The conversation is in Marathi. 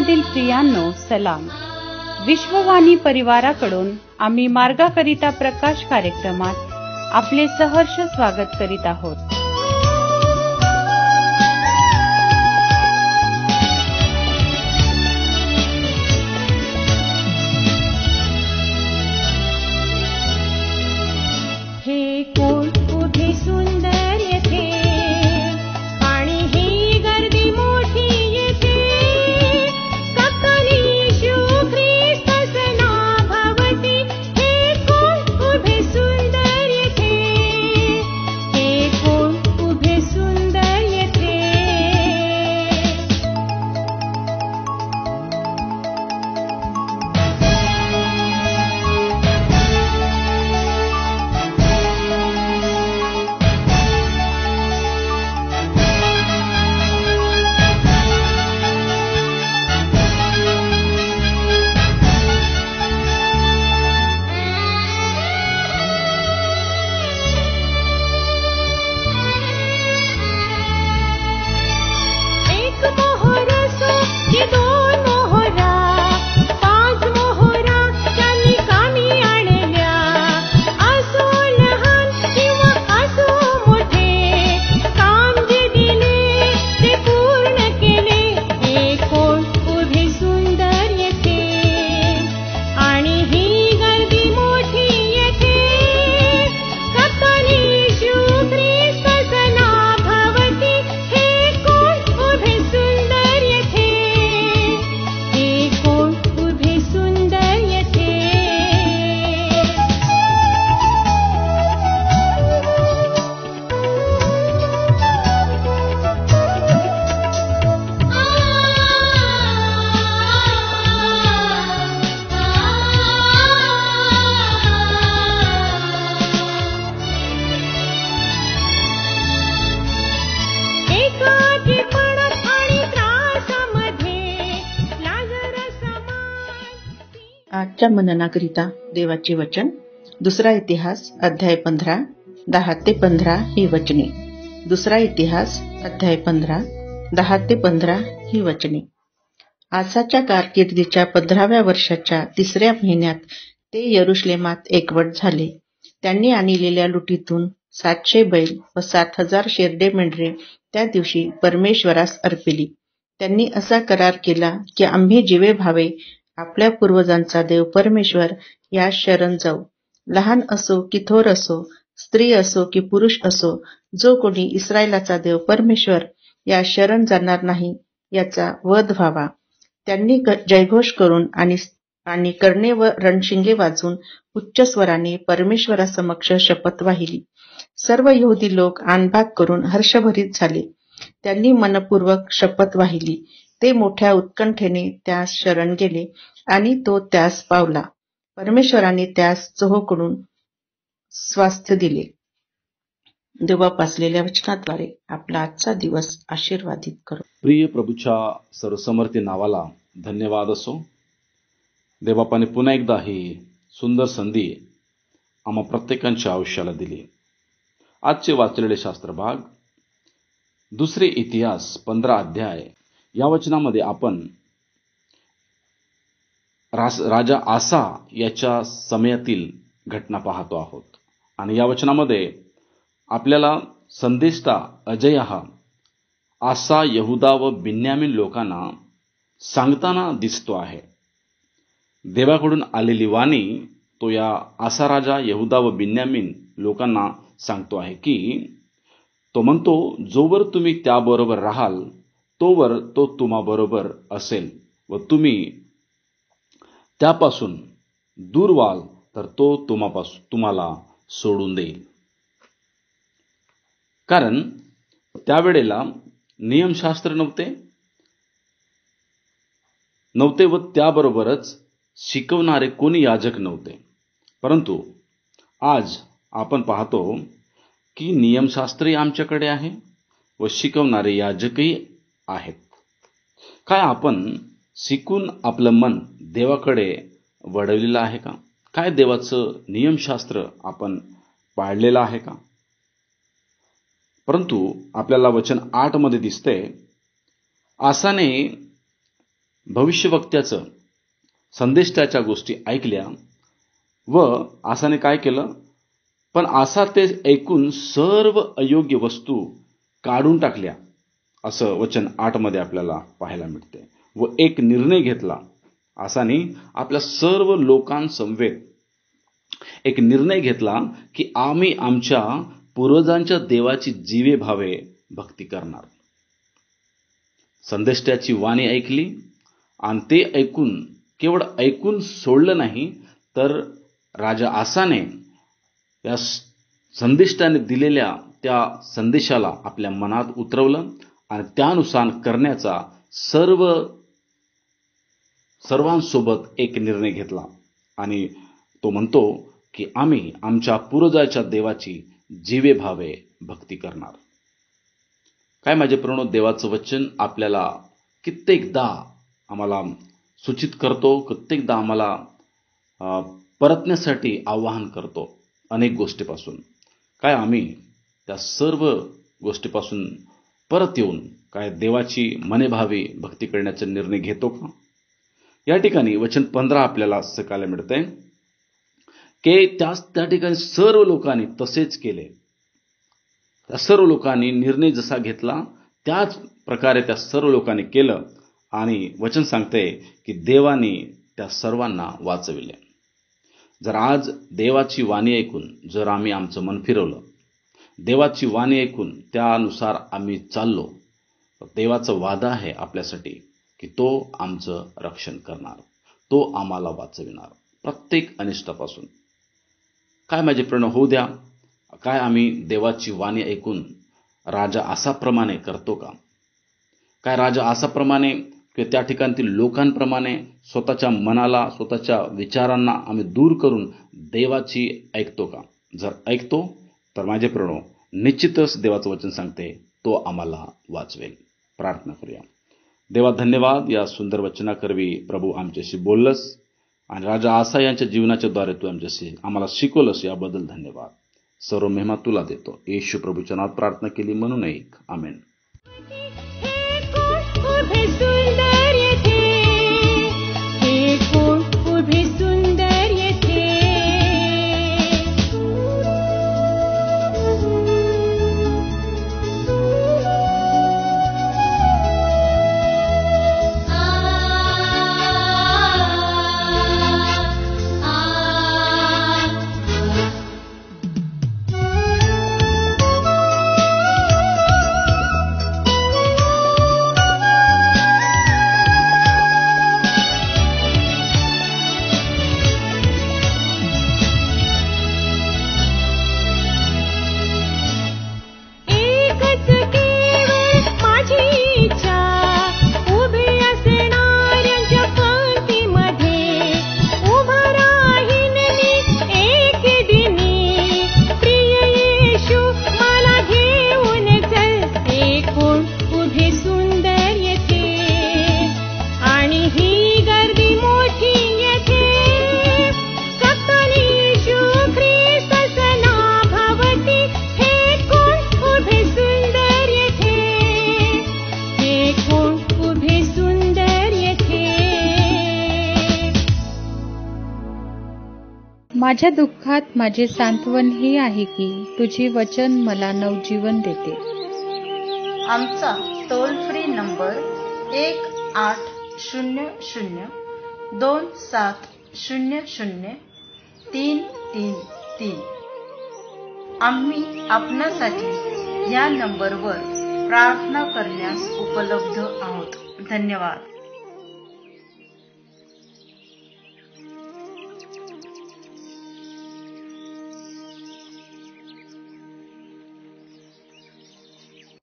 ख्रिस्तामधील प्रियांनो, सलाम. विश्ववाणी परिवाराकडून आम्ही मार्गाकरिता प्रकाश कार्यक्रमात आपले सहर्ष स्वागत करीत आहोत. हे कोण उभे सुंदर येथे, आणि ही गर्दी मोठी येथे, सकलीषु ख्रिस्तस नाभवती. हे कोण उभे सुंदर येथे, हे कोण उभे सुंदर येथे. एक मोहर असो की दोन मोहरा, पाच मोहरा त्यांनी कामी आणल्या. असो लहान किंवा असो मोठे, काम जे दिले ते पूर्ण केले. हे कोण उभे सुंदर येथे, आणि ही गर्दी मोठी येथे, सकलीषु ख्रिस्तस नाभवती. हे कोण उभे सुंदर येथे, हे कोण उभे सुंदर येथे. एकाकी पडत आणि त्रासामध्ये लाजरस समान. आजच्या मननाकरिता देवाचे वचन, दुसरा इतिहास अध्याय 15, 10 ते 15 ही वचने. दुसरा इतिहास अध्याय 15, 10 ते 15 ही वचने. आसाच्या कारकिर्दीच्या 15व्या वर्षाच्या 3ऱ्या महिन्यात ते यरुशलेमात एकवट झाले. त्यांनी आणलेल्या लुटीतून 700 बैल व 7,000 शेरडे मेंढरे त्या दिवशी परमेश्वरास अर्पिली. त्यांनी असा करार केला की आम्ही जीवे भावे आपल्या पूर्वजांचा देव परमेश्वर यास शरण जाऊ. लहान असो की थोर असो, स्त्री असो की पुरुष असो, जो कोणी इस्रायलाचा देव परमेश्वर यास शरण जाणार नाही याचा वध व्हावा. त्यांनी जयघोष करून आणि कर्णे व रणशिंगे वाजवून उच्च स्वराने परमेश्वरासमक्ष शपथ वाहिली. सर्व यहुदी लोक आनबाग करून हर्षभरीत झाले. त्यांनी मनपूर्वक शपथ वाहिली. ते मोठ्या उत्कंठेने त्यास शरण गेले आणि तो त्यास पावला. परमेश्वराने त्यास चोहोकडून स्वास्थ्य दिले. देवा पासलेल्या वचनाद्वारे आपला आजचा दिवस आशीर्वादित करो. प्रिय प्रभूच्या सर्वसमर्थी नावाला धन्यवाद असो. देवबापाने पुन्हा एकदा ही सुंदर संधी आम्हा प्रत्येकांच्या आयुष्याला दिली. आजचे वाचलेले शास्त्र भाग, दुसरे इतिहास 15 अध्याय. या वचनामध्ये आपण राजा आसा याच्या समयातील घटना पाहतो आहोत. आणि या वचनामध्ये आपल्याला संदेष्टा अजय हा आसा यहुदा व बिन्यामीन लोकांना सांगताना दिसतो आहे. देवाकडून आलेली वाणी तो या आसा राजा यहुदा व बिन्यामीन लोकांना सांगतो आहे की तो म्हणतो, जोवर तुम्ही त्याबरोबर राहाल तोवर तो तुम्हाबरोबर असेल, व तुम्ही त्यापासून दूर व्हाल तर तो तुम्हाला सोडून देईल. कारण त्यावेळेला नियमशास्त्र नव्हते व त्याबरोबरच शिकवणारे कोणी याजक नव्हते. परंतु आज आपण पाहतो की नियमशास्त्रही आमच्याकडे आहे व शिकवणारे याजकही आहेत. काय आपण शिकून आपलं मन देवाकडे वळवलेलं आहे का? काय देवाचं नियमशास्त्र आपण पाळलेलं आहे का? परंतु आपल्याला वचन 8 मध्ये दिसते, आसाने भविष्यवक्त्याचं संदेष्टाच्या गोष्टी ऐकल्या व आसाने काय केलं, पण आसा ते ऐकून सर्व अयोग्य वस्तू काढून टाकल्या, असं वचन 8 मध्ये आपल्याला पाहायला मिळते. व एक निर्णय घेतला. आसाने आपल्या सर्व लोकांसमवेत एक निर्णय घेतला की आम्ही आमच्या पूर्वजांच्या देवाची जीवे भावे भक्ती करणार. संदेष्टाची वाणी ऐकली आणि ते ऐकून केवळ ऐकून सोडलं नाही, तर राजा आसाने या संदेष्टाने दिलेल्या त्या संदेशाला आपल्या मनात उतरवलं आणि त्यानुसार करण्याचा सर्वांसोबत एक निर्णय घेतला. आणि तो म्हणतो की आम्ही आमच्या पूर्वजाच्या देवाची जीवे भावे भक्ती करणार. काय माझे प्रणव, देवाचं वचन आपल्याला कित्येकदा आम्हाला सूचित करतो, कित्येकदा आम्हाला परतण्यासाठी आवाहन करतो अनेक गोष्टीपासून. काय आम्ही त्या सर्व गोष्टीपासून परत येऊन काय देवाची मनेभावी भक्ती करण्याचा निर्णय घेतो का? या ठिकाणी वचन 15 आपल्याला शिकायला मिळतंय की त्या ठिकाणी सर्व लोकांनी तसेच केले. त्या सर्व लोकांनी निर्णय जसा घेतला त्याच प्रकारे त्या सर्व लोकांनी केलं. आणि वचन सांगते की देवाने त्या सर्वांना वाचविले. जर आज देवाची वाणी ऐकून जर आम्ही आमचं मन फिरवलं, देवाची वाणी ऐकून त्यानुसार आम्ही चाललो, तर देवाचा वादा आहे आपल्यासाठी की तो आमचं रक्षण करणार, तो आम्हाला वाचविणार प्रत्येक अनिष्टापासून. काय माझे प्रणव होऊ द्या, काय आम्ही देवाची वाणी ऐकून राजा आसाप्रमाणे करतो का? काय राजा आसाप्रमाणे की त्या ठिकाणतील लोकांप्रमाणे स्वतःच्या मनाला, स्वतःच्या विचारांना आम्ही दूर करून देवाची ऐकतो का? जर ऐकतो तर माझे प्रणव, निश्चितच देवाचं वचन सांगते तो आम्हाला वाचवेल. प्रार्थना करूया. देवा, धन्यवाद या सुंदर वचनाकरवी प्रभू आमच्याशी बोललस आणि राजा आसा यांच्या जीवनाच्या द्वारे तू आमच्याशी आम्हाला शिकवलंस, याबद्दल धन्यवाद. सर्व महिमा तुला देतो. येशू प्रभूच्या नावात प्रार्थना केली म्हणून ऐक. आमेन. माझ्या दुःखात माझे सांत्वन हे आहे की तुझे वचन मला नवजीवन देते. आमचा टोल फ्री नंबर 1-800-2700-333. आम्ही आपणासाठी या नंबरवर प्रार्थना करण्यास उपलब्ध आहोत. धन्यवाद.